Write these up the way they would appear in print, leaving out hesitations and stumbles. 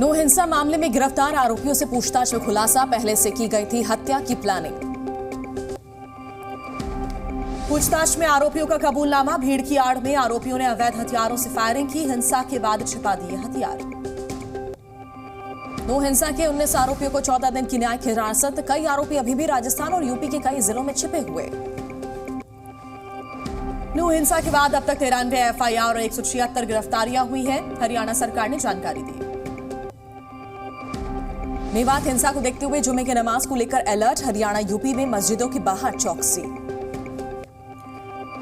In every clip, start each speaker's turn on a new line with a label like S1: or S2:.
S1: No हिंसा मामले में गिरफ्तार आरोपियों से पूछताछ में खुलासा, पहले से की गई थी हत्या की प्लानिंग। पूछताछ में आरोपियों का कबूलनामा, भीड़ की आड़ में आरोपियों ने अवैध हथियारों से फायरिंग की, हिंसा के बाद छिपा दिए हथियार। नो हिंसा के 19 आरोपियों को 14 दिन की न्यायिक हिरासत, कई आरोपी अभी भी राजस्थान और यूपी के कई जिलों में छिपे हुए। नो हिंसा के बाद अब तक 93 एफआईआर और 176 गिरफ्तारियां हुई हैं, हरियाणा सरकार ने जानकारी दी। मेवात हिंसा को देखते हुए जुमे की नमाज को लेकर अलर्ट, हरियाणा यूपी में मस्जिदों के बाहर चौकसी।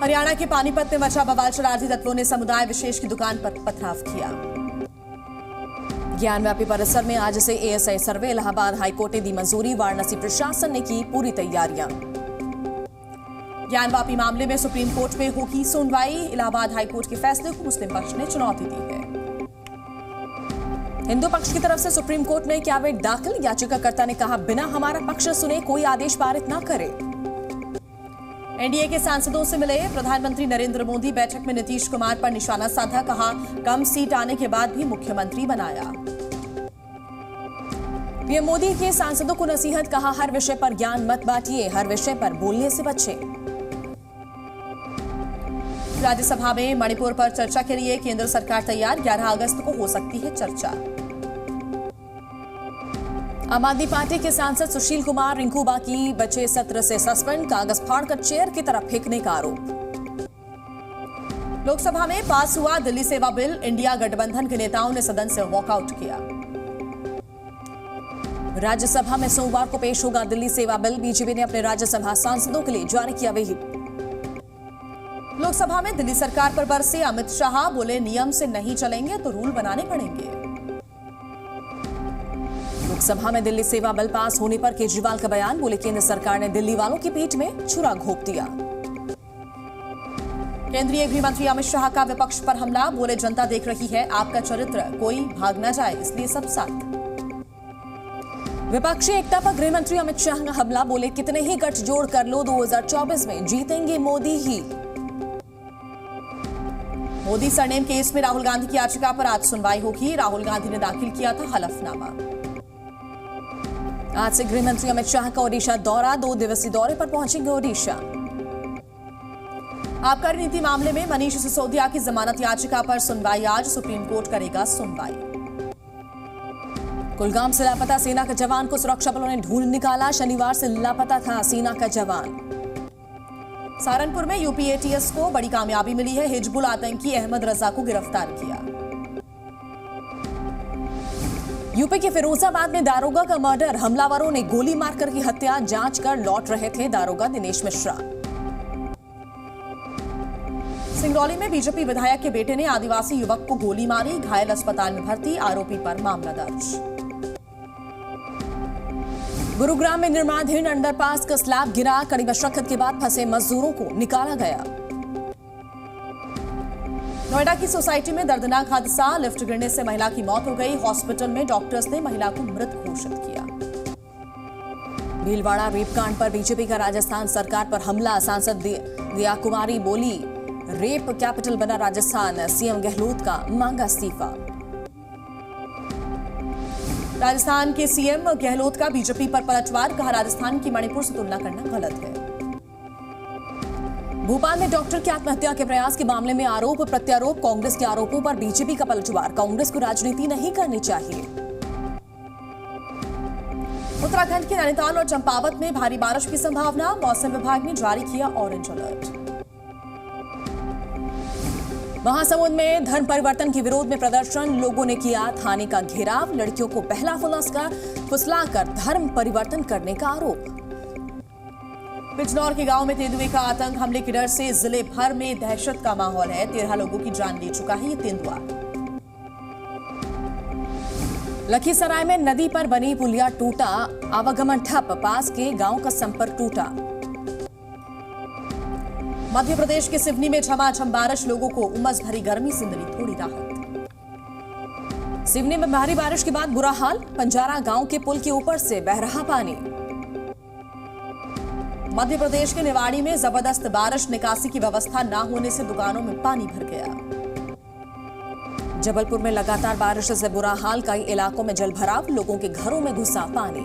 S1: हरियाणा के पानीपत में मचा बवाल, शरारती तत्वों ने समुदाय विशेष की दुकान पर पथराव किया। ज्ञानव्यापी परिसर में आज से एएसआई सर्वे, इलाहाबाद हाईकोर्ट ने दी मंजूरी, वाराणसी प्रशासन ने की पूरी तैयारियां। ज्ञानव्यापी मामले में सुप्रीम कोर्ट में होगी सुनवाई, इलाहाबाद हाईकोर्ट के फैसले को मुस्लिम पक्ष ने चुनौती दी है। हिंदू पक्ष की तरफ से सुप्रीम कोर्ट में कैविएट दाखिल, याचिकाकर्ता ने कहा बिना हमारा पक्ष सुने कोई आदेश पारित न करे। एनडीए के सांसदों से मिले प्रधानमंत्री नरेंद्र मोदी, बैठक में नीतीश कुमार पर निशाना साधा, कहा कम सीट आने के बाद भी मुख्यमंत्री बनाया। पीएम मोदी के सांसदों को नसीहत, कहा हर विषय पर ज्ञान मत बांटिए, हर विषय पर बोलने से बचें। राज्यसभा में मणिपुर पर चर्चा के लिए केंद्र सरकार तैयार, 11 अगस्त को हो सकती है चर्चा। आम आदमी पार्टी के सांसद सुशील कुमार रिंकूबा की बचे सत्र से सस्पेंड, कागज फाड़कर चेयर की तरफ फेंकने का आरोप। लोकसभा में पास हुआ दिल्ली सेवा बिल, इंडिया गठबंधन के नेताओं ने सदन से वॉकआउट किया। राज्यसभा में सोमवार को पेश होगा दिल्ली सेवा बिल, बीजेपी ने अपने राज्यसभा सांसदों के लिए जारी किया व्हिप। लोकसभा में दिल्ली सरकार पर बरसे अमित शाह, बोले नियम से नहीं चलेंगे तो रूल बनाने पड़ेंगे। लोकसभा में दिल्ली सेवा बिल पास होने पर केजरीवाल का बयान, बोले केंद्र सरकार ने दिल्ली वालों की पीठ में छुरा घोंप दिया। केंद्रीय गृह मंत्री अमित शाह का विपक्ष पर हमला, बोले जनता देख रही है आपका चरित्र, कोई भाग न जाए इसलिए सब साथ। विपक्षी एकता पर गृह मंत्री अमित शाह का हमला, बोले कितने ही गठजोड़ कर लो 2024 में जीतेंगे मोदी ही। मोदी सरनेम केस में राहुल गांधी की याचिका पर आज सुनवाई होगी, राहुल गांधी ने दाखिल किया था हलफनामा। आज से गृह मंत्री अमित शाह का ओडिशा दौरा, 2 दिवसीय दौरे पर पहुंचेंगे ओडिशा। आबकारी नीति मामले में मनीष सिसोदिया की जमानत याचिका पर सुनवाई आज, सुप्रीम कोर्ट करेगा सुनवाई। कुलगाम से लापता सेना का जवान को सुरक्षा बलों ने ढूंढ निकाला, शनिवार से लापता था सेना का जवान। सहारनपुर में यूपी एटीएस को बड़ी कामयाबी मिली है, हिजबुल आतंकी अहमद रजा को गिरफ्तार किया। यूपी के फिरोजाबाद में दारोगा का मर्डर, हमलावरों ने गोली मारकर की हत्या, जांच कर लौट रहे थे दारोगा दिनेश मिश्रा। सिंगरौली में बीजेपी विधायक के बेटे ने आदिवासी युवक को गोली मारी, घायल अस्पताल में भर्ती, आरोपी पर मामला दर्ज। गुरुग्राम में निर्माणाधीन अंडरपास का स्लैब गिरा, कड़ी मशक्कत के बाद फंसे मजदूरों को निकाला गया। नोएडा की सोसाइटी में दर्दनाक हादसा, लिफ्ट गिरने से महिला की मौत हो गई, हॉस्पिटल में डॉक्टर्स ने महिला को मृत घोषित किया। भीलवाड़ा रेप कांड पर बीजेपी का राजस्थान सरकार पर हमला, सांसद दिया कुमारी बोली रेप कैपिटल बना राजस्थान, सीएम गहलोत का मांगा इस्तीफा। राजस्थान के सीएम गहलोत का बीजेपी पर पलटवार, कहा राजस्थान की मणिपुर से तुलना करना गलत है। भोपाल में डॉक्टर की आत्महत्या के प्रयास के मामले में आरोप प्रत्यारोप, कांग्रेस के आरोपों पर बीजेपी का पलटवार, कांग्रेस को राजनीति नहीं करनी चाहिए। उत्तराखंड के नैनीताल और चंपावत में भारी बारिश की संभावना, मौसम विभाग ने जारी किया ऑरेंज अलर्ट। महासमुंद में धर्म परिवर्तन के विरोध में प्रदर्शन, लोगों ने किया थाने का घेराव, लड़कियों को पहला फुसलाकर धर्म परिवर्तन करने का आरोप। बिजनौर के गांव में तेंदुए का आतंक, हमले के डर से जिले भर में दहशत का माहौल है, 13 लोगों की जान ले चुका है ये तेंदुआ। लखीसराय में नदी पर बनी पुलिया टूटा, आवागमन ठप, पास के गांव का संपर्क टूटा। मध्य प्रदेश के सिवनी में झमाझम बारिश, लोगों को उमस भरी गर्मी से मिली थोड़ी राहत। सिवनी में भारी बारिश के बाद बुरा हाल, पंजारा गांव के पुल के ऊपर से बह रहा पानी। मध्य प्रदेश के निवाड़ी में जबरदस्त बारिश, निकासी की व्यवस्था न होने से दुकानों में पानी भर गया। जबलपुर में लगातार बारिश से बुरा हाल, कई इलाकों में जलभराव, लोगों के घरों में घुसा पानी।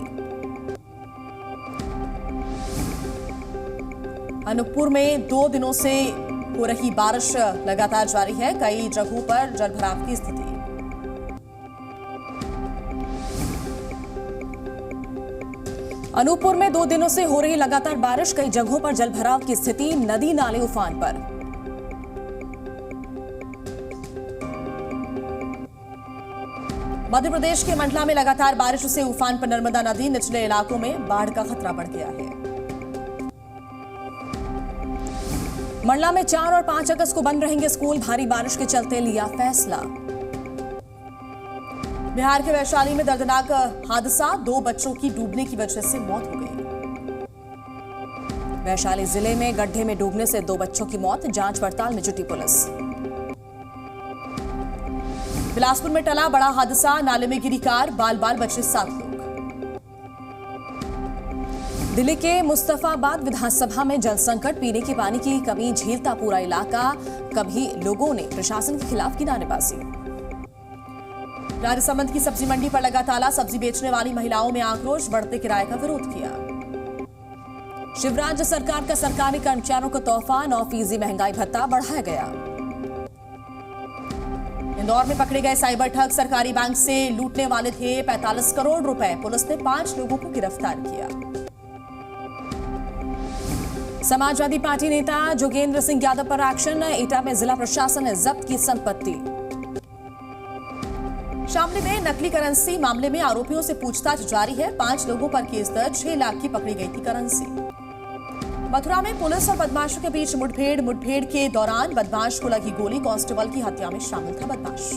S1: अनूपपुर में 2 दिनों से हो रही बारिश लगातार जारी है, कई जगहों पर जलभराव की स्थिति। अनूपपुर में 2 दिनों से हो रही लगातार बारिश, कई जगहों पर जलभराव की स्थिति, नदी नाले उफान पर। मध्य प्रदेश के मंडला में लगातार बारिश से उफान पर नर्मदा नदी, निचले इलाकों में बाढ़ का खतरा बढ़ गया है। मंडला में 4 और 5 अगस्त को बंद रहेंगे स्कूल, भारी बारिश के चलते लिया फैसला। बिहार के वैशाली में दर्दनाक हादसा, 2 बच्चों की डूबने की वजह से मौत हो गई। वैशाली जिले में गड्ढे में डूबने से 2 बच्चों की मौत, जांच पड़ताल में जुटी पुलिस। बिलासपुर में टला बड़ा हादसा, नाले में गिरी कार, बाल बाल बचे 7 लोग। दिल्ली के मुस्तफाबाद विधानसभा में जल संकट, पीने के पानी की कमी झेलता पूरा इलाका, कभी लोगों ने प्रशासन के खिलाफ की नारेबाजी। राजसमंद की सब्जी मंडी पर लगा ताला, सब्जी बेचने वाली महिलाओं में आक्रोश, बढ़ते किराए का विरोध किया। शिवराज सरकार का सरकारी कर्मचारियों को तोहफा, 9% महंगाई भत्ता बढ़ाया गया। इंदौर में पकड़े गए साइबर ठग, सरकारी बैंक से लूटने वाले थे 45 करोड़ रुपए, पुलिस ने 5 लोगों को गिरफ्तार किया। समाजवादी पार्टी नेता जोगेंद्र सिंह यादव पर एक्शन, एटा में जिला प्रशासन ने जब्त की संपत्ति। शामली में नकली करेंसी मामले में आरोपियों से पूछताछ जारी है, 5 लोगों पर केस दर्ज, 6 लाख की पकड़ी गई थी करेंसी। मथुरा में पुलिस और बदमाशों के बीच मुठभेड़ के दौरान बदमाश को लगी गोली, कांस्टेबल की हत्या में शामिल था बदमाश।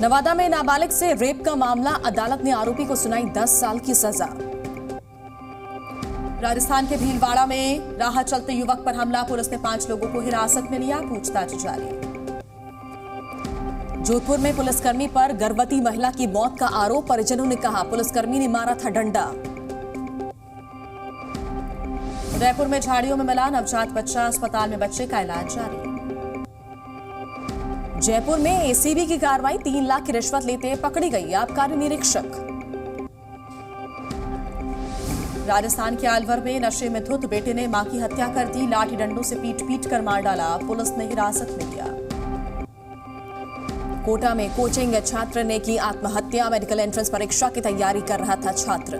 S1: नवादा में नाबालिग से रेप का मामला, अदालत ने आरोपी को सुनाई 10 साल की सजा। राजस्थान के भीलवाड़ा में राह चलते युवक पर हमला, पुलिस ने 5 लोगों को हिरासत में लिया, पूछताछ जारी। जोधपुर में पुलिसकर्मी पर गर्भवती महिला की मौत का आरोप, परिजनों ने कहा पुलिसकर्मी ने मारा था डंडा। उदयपुर में झाड़ियों में मिला नवजात बच्चा, अस्पताल में बच्चे का इलाज जारी। जयपुर में एसीबी की कार्रवाई, 3 लाख की रिश्वत लेते पकड़ी गई आबकारी निरीक्षक। राजस्थान के अलवर में नशे में धुत बेटे ने मां की हत्या कर दी, लाठी डंडों से पीट कर मार डाला, पुलिस ने हिरासत में लिया। कोटा में कोचिंग छात्र ने की आत्महत्या, मेडिकल एंट्रेंस परीक्षा की तैयारी कर रहा था छात्र।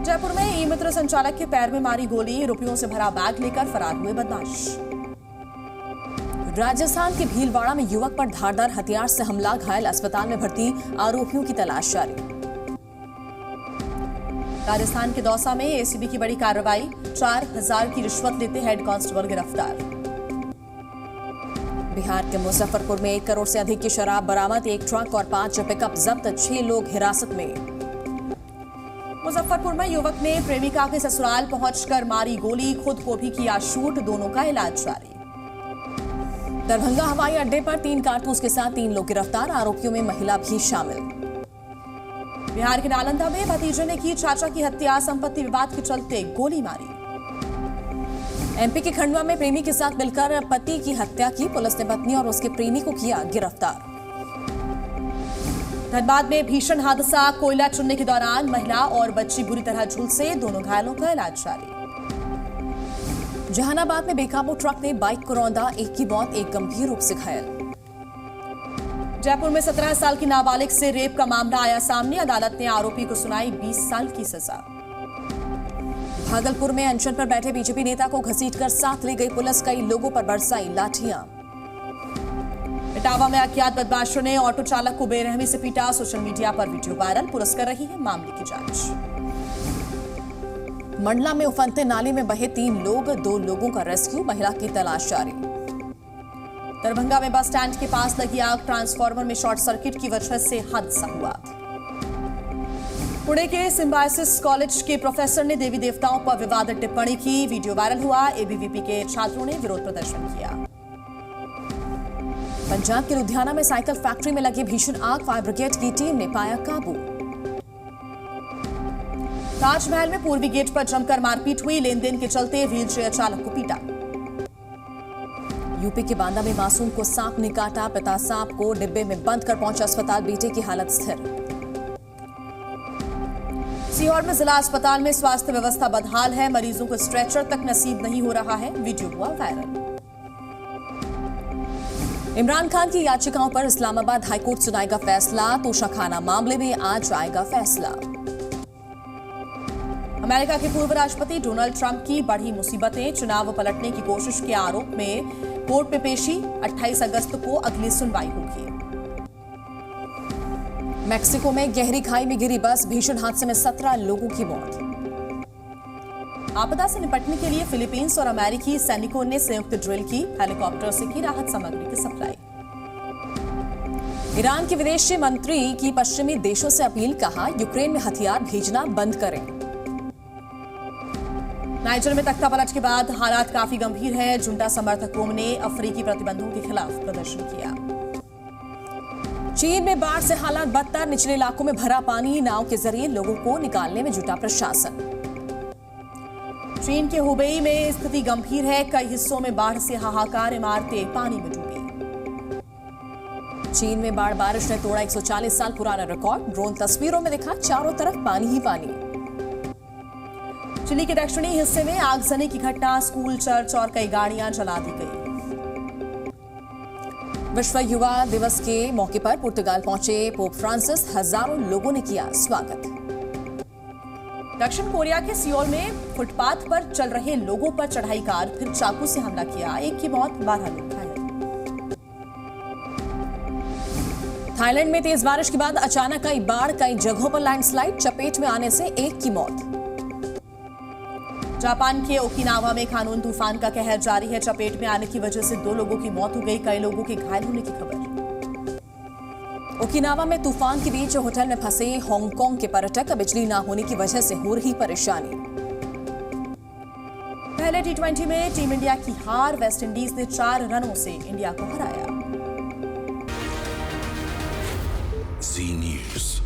S1: जयपुर में ई मित्र संचालक के पैर में मारी गोली, रुपयों से भरा बैग लेकर फरार हुए बदमाश। राजस्थान के भीलवाड़ा में युवक पर धारदार हथियार से हमला, घायल, अस्पताल में भर्ती, आरोपियों की तलाश जारी। राजस्थान के दौसा में एसीबी की बड़ी कार्रवाई, 4000 की रिश्वत लेते हेड कांस्टेबल गिरफ्तार। बिहार के मुजफ्फरपुर में 1 करोड़ से अधिक की शराब बरामद, 1 ट्रक और 5 पिकअप जब्त, 6 लोग हिरासत में। मुजफ्फरपुर में युवक ने प्रेमिका के ससुराल पहुंचकर मारी गोली, खुद को भी किया शूट, दोनों का इलाज जारी। दरभंगा हवाई अड्डे पर 3 कारतूस के साथ 3 लोग गिरफ्तार, आरोपियों में महिला भी शामिल। बिहार के नालंदा में भतीजे ने की चाचा की हत्या, संपत्ति विवाद के चलते गोली मारी। एमपी के खंडवा में प्रेमी के साथ मिलकर पति की हत्या की, पुलिस ने पत्नी और उसके प्रेमी को किया गिरफ्तार। धनबाद में भीषण हादसा, कोयला चुनने के दौरान महिला और बच्ची बुरी तरह झुलसे, दोनों घायलों का इलाज जारी। जहानाबाद में बेकाबू ट्रक ने बाइक को रौंदा, 1 की मौत, 1 गंभीर रूप से घायल। जयपुर में 17 साल की नाबालिग से रेप का मामला आया सामने, अदालत ने आरोपी को सुनाई 20 साल की सजा। भागलपुर में अनशन पर बैठे बीजेपी नेता को घसीटकर साथ ले गई पुलिस, कई लोगों पर बरसाई लाठियां। इटावा में अज्ञात बदमाशों ने ऑटो चालक को बेरहमी से पीटा, सोशल मीडिया पर वीडियो वायरल, पुलिस कर रही है मामले की जांच। मंडला में उफनते नाले में बहे 3 लोग, 2 लोगों का रेस्क्यू, महिला की तलाश जारी। दरभंगा में बस स्टैंड के पास लगी आग, ट्रांसफार्मर में शॉर्ट सर्किट की वजह से हादसा हुआ। पुणे के सिम्बायोसिस कॉलेज के प्रोफेसर ने देवी देवताओं पर विवादित टिप्पणी की, वीडियो वायरल हुआ, एबीवीपी के छात्रों ने विरोध प्रदर्शन किया। पंजाब के लुधियाना में साइकिल फैक्ट्री में लगी भीषण आग, फायर ब्रिगेड की टीम ने पाया काबू। ताजमहल में पूर्वी गेट पर जमकर मारपीट हुई, लेन देन के चलते व्हीलचेयर चालक को पीटा। यूपी के बांदा में मासूम को सांप ने काटा, पिता सांप को डिब्बे में बंद कर पहुंचा अस्पताल, बेटे की हालत स्थिर। सीहोर में जिला अस्पताल में स्वास्थ्य व्यवस्था बदहाल है, मरीजों को स्ट्रेचर तक नसीब नहीं हो रहा है, वीडियो हुआ वायरल। इमरान खान की याचिकाओं पर इस्लामाबाद हाईकोर्ट सुनाएगा फैसला, तोशाखाना मामले में आज आएगा फैसला। अमेरिका के पूर्व राष्ट्रपति डोनाल्ड ट्रंप की बढ़ी मुसीबतें, चुनाव पलटने की कोशिश के आरोप में कोर्ट में पेशी, 28 अगस्त को अगली सुनवाई होगी। मेक्सिको में गहरी खाई में गिरी बस, भीषण हादसे में 17 लोगों की मौत। आपदा से निपटने के लिए फिलीपींस और अमेरिकी सैनिकों ने संयुक्त ड्रिल की, हेलीकॉप्टर से की राहत सामग्री की सप्लाई। ईरान के विदेश मंत्री की पश्चिमी देशों से अपील, कहा यूक्रेन में हथियार भेजना बंद करें। नाइजर में तख्तापलट के बाद हालात काफी गंभीर है, जुंटा समर्थकों ने अफ्रीकी प्रतिबंधों के खिलाफ प्रदर्शन किया। चीन में बाढ़ से हालात बदतर, निचले इलाकों में भरा पानी, नाव के जरिए लोगों को निकालने में जुटा प्रशासन। चीन के हुबेई में स्थिति गंभीर है, कई हिस्सों में बाढ़ से हाहाकार, इमारतें पानी में डूबी। चीन में बाढ़ बारिश ने तोड़ा 140 साल पुराना रिकॉर्ड, ड्रोन तस्वीरों में दिखा चारों तरफ पानी ही पानी। चिली के दक्षिणी हिस्से में आगजनी की घटना, स्कूल, चर्च और कई गाड़ियां जला दी गई। विश्व युवा दिवस के मौके पर पुर्तगाल पहुंचे पोप फ्रांसिस, हजारों लोगों ने किया स्वागत। दक्षिण कोरिया के सियोल में फुटपाथ पर चल रहे लोगों पर चढ़ाई कार फिर चाकू से हमला किया, एक की मौत, 12 लोग घायल। थाईलैंड में तेज बारिश के बाद अचानक आई बाढ़, कई जगहों पर लैंडस्लाइड, चपेट में आने से एक की मौत। जापान के ओकिनावा में खानून तूफान का कहर जारी है, चपेट में आने की वजह से 2 लोगों की मौत हो गई, कई लोगों के घायल होने की खबर। ओकिनावा में तूफान के बीच होटल में फंसे हांगकांग के पर्यटक, बिजली न होने की वजह से हो रही परेशानी। पहले T20 में टीम इंडिया की हार, वेस्टइंडीज ने 4 रनों से इंडिया को हराया।
S2: Z News।